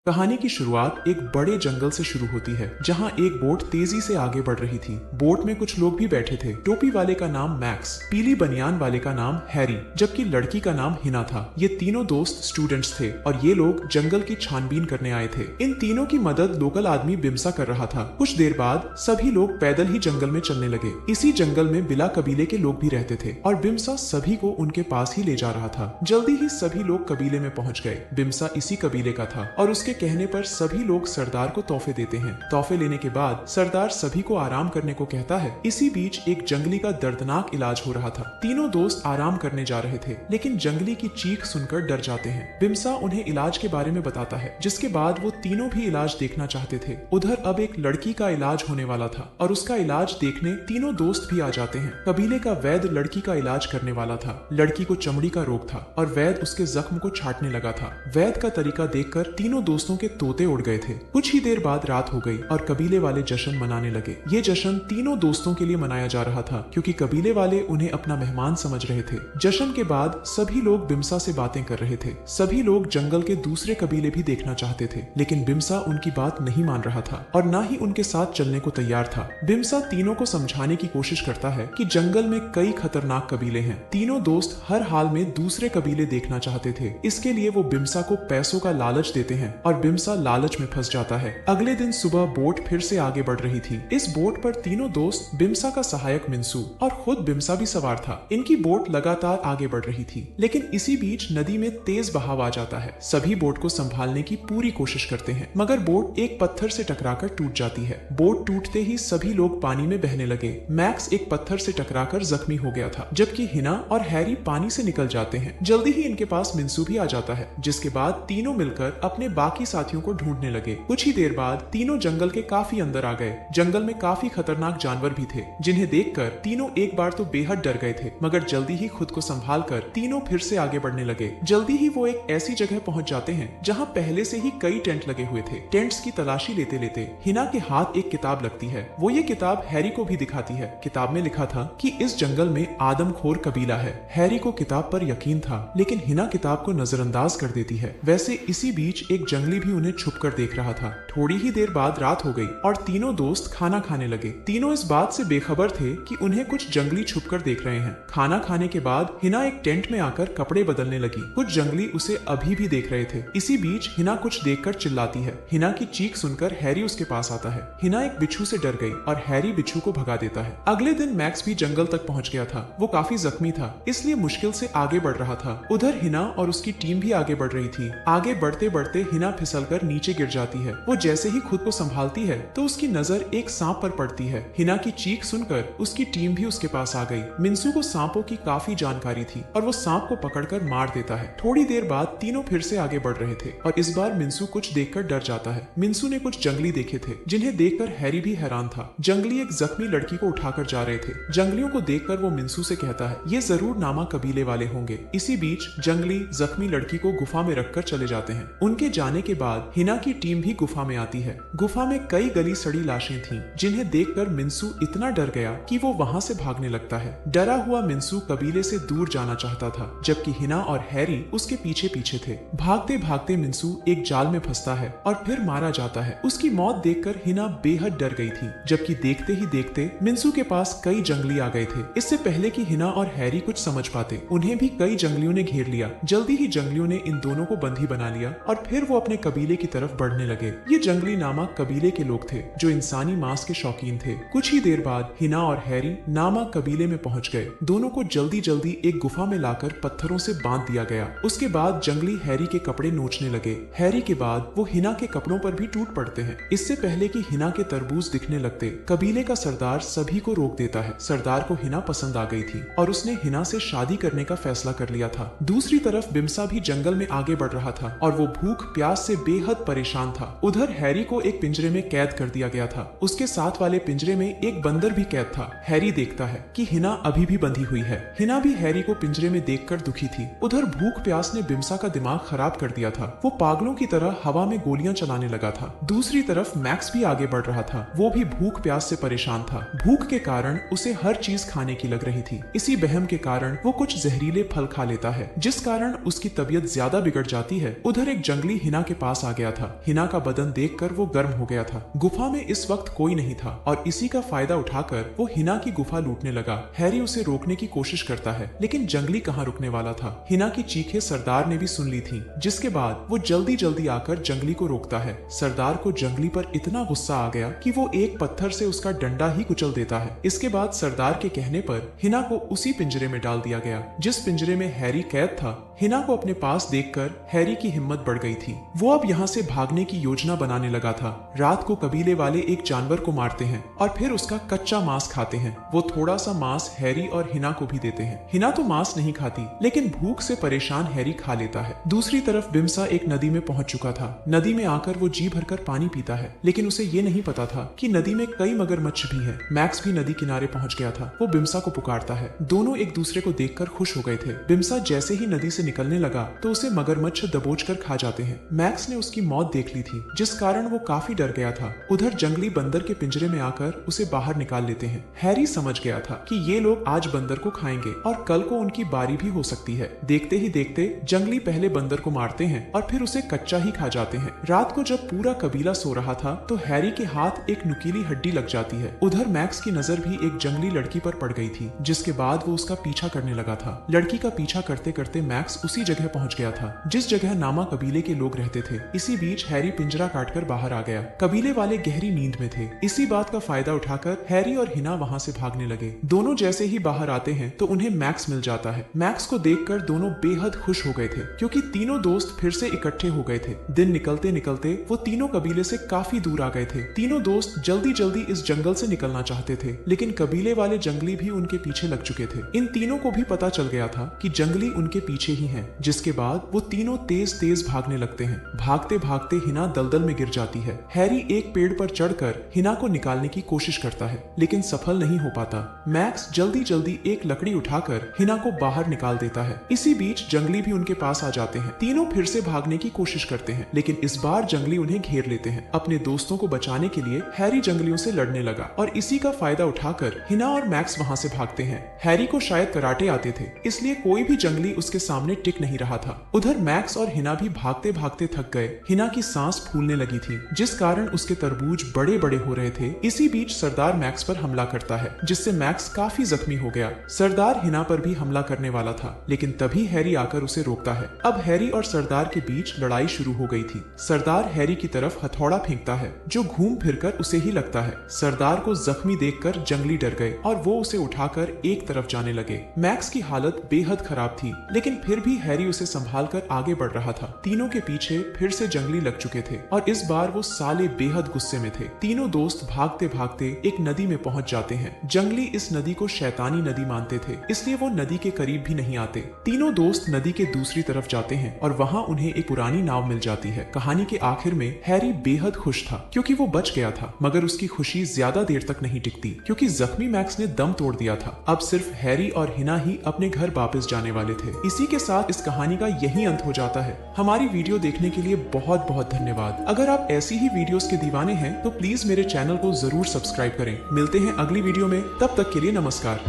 कहानी की शुरुआत एक बड़े जंगल से शुरू होती है, जहां एक बोट तेजी से आगे बढ़ रही थी। बोट में कुछ लोग भी बैठे थे। टोपी वाले का नाम मैक्स, पीली बनियान वाले का नाम हैरी, जबकि लड़की का नाम हिना था। ये तीनों दोस्त स्टूडेंट्स थे और ये लोग जंगल की छानबीन करने आए थे। इन तीनों की मदद लोकल आदमी बिम्सा कर रहा था। कुछ देर बाद सभी लोग पैदल ही जंगल में चलने लगे। इसी जंगल में बिला कबीले के लोग भी रहते थे और बिम्सा सभी को उनके पास ही ले जा रहा था। जल्दी ही सभी लोग कबीले में पहुंच गए। बिम्सा इसी कबीले का था और उसके कहने पर सभी लोग सरदार को तोहफे देते हैं। तोहफे लेने के बाद सरदार सभी को आराम करने को कहता है। इसी बीच एक जंगली का दर्दनाक इलाज हो रहा था। तीनों दोस्त आराम करने जा रहे थे, लेकिन जंगली की चीख सुनकर डर जाते हैं। बिम्सा उन्हें इलाज के बारे में बताता है, जिसके बाद वो तीनों भी इलाज देखना चाहते थे। उधर अब एक लड़की का इलाज होने वाला था और उसका इलाज देखने तीनों दोस्त भी आ जाते हैं। कबीले का वैद्य लड़की का इलाज करने वाला था। लड़की को चमड़ी का रोग था और वैद्य उसके जख्म को छाटने लगा था। वैद्य का तरीका देखकर तीनों दोस्तों के तोते उड़ गए थे। कुछ ही देर बाद रात हो गई और कबीले वाले जश्न मनाने लगे। ये जश्न तीनों दोस्तों के लिए मनाया जा रहा था, क्योंकि कबीले वाले उन्हें अपना मेहमान समझ रहे थे। जश्न के बाद सभी लोग बिम्सा से बातें कर रहे थे। सभी लोग जंगल के दूसरे कबीले भी देखना चाहते थे, लेकिन बिम्सा उनकी बात नहीं मान रहा था और न ही उनके साथ चलने को तैयार था। बिम्सा तीनों को समझाने की कोशिश करता है कि जंगल में कई खतरनाक कबीले हैं। तीनों दोस्त हर हाल में दूसरे कबीले देखना चाहते थे। इसके लिए वो बिम्सा को पैसों का लालच देते हैं और बिम्सा लालच में फंस जाता है। अगले दिन सुबह बोट फिर से आगे बढ़ रही थी। इस बोट पर तीनों दोस्त, बिम्सा का सहायक मिंसू और खुद बिम्सा भी सवार था। इनकी बोट लगातार आगे बढ़ रही थी, लेकिन इसी बीच नदी में तेज बहाव आ जाता है। सभी बोट को संभालने की पूरी कोशिश करते हैं, मगर बोट एक पत्थर से टकराकर टूट जाती है। बोट टूटते ही सभी लोग पानी में बहने लगे। मैक्स एक पत्थर से टकराकर जख्मी हो गया था, जबकि हिना और हैरी पानी से निकल जाते हैं। जल्दी ही इनके पास मिंसू भी आ जाता है, जिसके बाद तीनों मिलकर अपने बाकी साथियों को ढूंढने लगे। कुछ ही देर बाद तीनों जंगल के काफी अंदर आ गए। जंगल में काफी खतरनाक जानवर भी थे, जिन्हें देखकर तीनों एक बार तो बेहद डर गए थे, मगर जल्दी ही खुद को संभाल कर तीनों फिर से आगे बढ़ने लगे। जल्दी ही वो एक ऐसी जगह पहुंच जाते हैं जहां पहले से ही कई टेंट लगे हुए थे। टेंट्स की तलाशी लेते लेते हिना के हाथ एक किताब लगती है। वो ये किताब हैरी को भी दिखाती है। किताब में लिखा था कि इस जंगल में आदमखोर कबीला है। हैरी को किताब पर यकीन था, लेकिन हिना किताब को नजरअंदाज कर देती है। वैसे इसी बीच एक जंगली भी उन्हें छुप कर देख रहा था। थोड़ी ही देर बाद रात हो गई और तीनों दोस्त खाना खाने लगे। तीनों इस बात से बेखबर थे कि उन्हें कुछ जंगली छुपकर देख रहे हैं। खाना खाने के बाद हिना एक टेंट में आकर कपड़े बदलने लगी। कुछ जंगली उसे अभी भी देख रहे थे। इसी बीच हिना कुछ देखकर चिल्लाती है। हिना की चीख सुनकर हैरी उसके पास आता है। हिना एक बिच्छू से डर गई और हैरी बिच्छू को भगा देता है। अगले दिन मैक्स भी जंगल तक पहुंच गया था। वो काफी जख्मी था, इसलिए मुश्किल से आगे बढ़ रहा था। उधर हिना और उसकी टीम भी आगे बढ़ रही थी। आगे बढ़ते बढ़ते हिना फिसलकर नीचे गिर जाती है। वो जैसे ही खुद को संभालती है तो उसकी नजर एक सांप पर पड़ती है। हिना की चीख सुनकर उसकी टीम भी उसके पास आ गई। मिंसू को सांपों की काफी जानकारी थी और वो सांप को पकड़कर मार देता है। थोड़ी देर बाद तीनों फिर से आगे बढ़ रहे थे और इस बार मिंसू कुछ देखकर डर जाता है। मिंसू ने कुछ जंगली देखे थे, जिन्हें देखकर हैरी भी हैरान था। जंगली एक जख्मी लड़की को उठाकर जा रहे थे। जंगलियों को देखकर वो मिंसू से कहता है, ये जरूर नामा कबीले वाले होंगे। इसी बीच जंगली जख्मी लड़की को गुफा में रखकर चले जाते हैं। उनके जाने के बाद हिना की टीम भी गुफा में आती है। गुफा में कई गली सड़ी लाशें थीं, जिन्हें देखकर मिंसू इतना डर गया कि वो वहां से भागने लगता है। डरा हुआ मिंसू कबीले से दूर जाना चाहता था, जबकि हिना और हैरी उसके पीछे पीछे थे। भागते भागते मिंसू एक जाल में फंसता है और फिर मारा जाता है। उसकी मौत देखकर हिना बेहद डर गई थी, जबकि देखते ही देखते मिंसू के पास कई जंगली आ गए थे। इससे पहले कि हिना और हैरी कुछ समझ पाते, उन्हें भी कई जंगलियों ने घेर लिया। जल्दी ही जंगलियों ने इन दोनों को बंदी बना लिया और फिर वो अपने कबीले की तरफ बढ़ने लगे। ये जंगली नामक कबीले के लोग थे, जो इंसानी मांस के शौकीन थे। कुछ ही देर बाद हिना और हैरी नामक कबीले में पहुंच गए। दोनों को जल्दी जल्दी एक गुफा में लाकर पत्थरों से बांध दिया गया। उसके बाद जंगली हैरी के कपड़े नोचने लगे। हैरी के बाद वो हिना के कपड़ों पर भी टूट पड़ते हैं। इससे पहले कि हिना के तरबूज दिखने लगते, कबीले का सरदार सभी को रोक देता है। सरदार को हिना पसंद आ गई थी और उसने हिना से शादी करने का फैसला कर लिया था। दूसरी तरफ बिम्सा भी जंगल में आगे बढ़ रहा था और वो भूख प्यास से बेहद परेशान था। उधर हैरी को एक पिंजरे में कैद कर दिया गया था। उसके साथ वाले पिंजरे में एक बंदर भी कैद था। हैरी देखता है कि हिना अभी भी बंधी हुई है। हिना भी हैरी को पिंजरे में देखकर दुखी थी। उधर भूख प्यास ने बिम्सा का दिमाग खराब कर दिया था। वो पागलों की तरह हवा में गोलियां चलाने लगा था। दूसरी तरफ मैक्स भी आगे बढ़ रहा था। वो भी भूख प्यास से परेशान था। भूख के कारण उसे हर चीज खाने की लग रही थी। इसी बहम के कारण वो कुछ जहरीले फल खा लेता है, जिस कारण उसकी तबीयत ज्यादा बिगड़ जाती है। उधर एक जंगली हिना के के पास आ गया था। हिना का बदन देखकर वो गर्म हो गया था। गुफा में इस वक्त कोई नहीं था और इसी का फायदा उठाकर वो हिना की गुफा लूटने लगा। हैरी उसे रोकने की कोशिश करता है, लेकिन जंगली कहाँ रुकने वाला था। हिना की चीखें सरदार ने भी सुन ली थी, जिसके बाद वो जल्दी जल्दी आकर जंगली को रोकता है। सरदार को जंगली पर इतना गुस्सा आ गया कि वो एक पत्थर से उसका डंडा ही कुचल देता है। इसके बाद सरदार के कहने पर हिना को उसी पिंजरे में डाल दिया गया जिस पिंजरे में हैरी कैद था। हिना को अपने पास देखकर हैरी की हिम्मत बढ़ गई थी। वो अब यहाँ से भागने की योजना बनाने लगा था। रात को कबीले वाले एक जानवर को मारते हैं और फिर उसका कच्चा मांस खाते हैं। वो थोड़ा सा मांस हैरी और हिना को भी देते हैं। हिना तो मांस नहीं खाती, लेकिन भूख से परेशान हैरी खा लेता है। दूसरी तरफ बिम्सा एक नदी में पहुंच चुका था। नदी में आकर वो जी भरकर पानी पीता है, लेकिन उसे ये नहीं पता था कि नदी में कई मगरमच्छ भी है। मैक्स भी नदी किनारे पहुंच गया था। वो बिम्सा को पुकारता है। दोनों एक दूसरे को देखकर खुश हो गए थे। बिम्सा जैसे ही नदी से निकलने लगा तो उसे मगरमच्छ दबोचकर खा जाते हैं। मैक्स ने उसकी मौत देख ली थी, जिस कारण वो काफी डर गया था। उधर जंगली बंदर के पिंजरे में आकर उसे बाहर निकाल लेते हैं। हैरी समझ गया था कि ये लोग आज बंदर को खाएंगे और कल को उनकी बारी भी हो सकती है। देखते ही देखते जंगली पहले बंदर को मारते हैं और फिर उसे कच्चा ही खा जाते हैं। रात को जब पूरा कबीला सो रहा था तो हैरी के हाथ एक नुकीली हड्डी लग जाती है। उधर मैक्स की नजर भी एक जंगली लड़की पर पड़ गई थी, जिसके बाद वो उसका पीछा करने लगा था। लड़की का पीछा करते करते मैक्स उसी जगह पहुंच गया था जिस जगह नामा कबीले के लोग रहते थे। इसी बीच हैरी पिंजरा काटकर बाहर आ गया। कबीले वाले गहरी नींद में थे। इसी बात का फायदा उठाकर हैरी और हिना वहां से भागने लगे। दोनों जैसे ही बाहर आते हैं तो उन्हें मैक्स मिल जाता है। मैक्स को देखकर दोनों बेहद खुश हो गए थे, क्योंकि तीनों दोस्त फिर से इकट्ठे हो गए थे। दिन निकलते निकलते वो तीनों कबीले से काफी दूर आ गए थे। तीनों दोस्त जल्दी जल्दी इस जंगल से निकलना चाहते थे, लेकिन कबीले वाले जंगली भी उनके पीछे लग चुके थे। इन तीनों को भी पता चल गया था कि जंगली उनके पीछे ही हैं, जिसके बाद वो तीनों तेज तेज भागने लगते हैं। भागते भागते हिना दलदल में गिर जाती है। हैरी एक पेड़ पर चढ़कर हिना को निकालने की कोशिश करता है, लेकिन सफल नहीं हो पाता। मैक्स जल्दी जल्दी एक लकड़ी उठाकर हिना को बाहर निकाल देता है। इसी बीच जंगली भी उनके पास आ जाते हैं। तीनों फिर से भागने की कोशिश करते हैं, लेकिन इस बार जंगली उन्हें घेर लेते हैं। अपने दोस्तों को बचाने के लिए हैरी जंगलियों से लड़ने लगा और इसी का फायदा उठाकर हिना और मैक्स वहां से भागते हैं। हैरी को शायद कराटे आते थे, इसलिए कोई भी जंगली उसके सामने टिक नहीं रहा था। उधर मैक्स और हिना भी भागते भागते थक गए। हिना की सांस फूलने लगी थी, जिस कारण उसके तरबूज बड़े बड़े हो रहे थे। इसी बीच सरदार मैक्स पर हमला करता है, जिससे मैक्स काफी जख्मी हो गया। सरदार हिना पर भी हमला करने वाला था, लेकिन तभी हैरी आकर उसे रोकता है। अब हैरी और सरदार के बीच लड़ाई शुरू हो गई थी। सरदार हैरी की तरफ हथौड़ा फेंकता है, जो घूम फिरकर उसे ही लगता है। सरदार को जख्मी देखकर जंगली डर गए और वो उसे उठाकर एक तरफ जाने लगे। मैक्स की हालत बेहद खराब थी, लेकिन फिर भी हैरी उसे संभाल कर आगे बढ़ रहा था। तीनों के पीछे फिर से जंगली लग चुके थे और इस बार वो साले बेहद गुस्से में थे। तीनों दोस्त भागते भागते एक नदी में पहुंच जाते हैं। जंगली इस नदी को शैतानी नदी मानते थे, इसलिए वो नदी के करीब भी नहीं आते। तीनों दोस्त नदी के दूसरी तरफ जाते हैं और वहाँ उन्हें एक पुरानी नाव मिल जाती है। कहानी के आखिर में हैरी बेहद खुश था, क्योंकि वो बच गया था, मगर उसकी खुशी ज्यादा देर तक नहीं टिकती, क्योंकि जख्मी मैक्स ने दम तोड़ दिया था। अब सिर्फ हैरी और हिना ही अपने घर वापस जाने वाले थे। इसी के साथ इस कहानी का यही अंत हो जाता है। हमारी वीडियो देखने के लिए बहुत बहुत धन्यवाद। अगर आप ऐसी ही वीडियोस के दीवाने हैं तो प्लीज मेरे चैनल को जरूर सब्सक्राइब करें। मिलते हैं अगली वीडियो में, तब तक के लिए नमस्कार।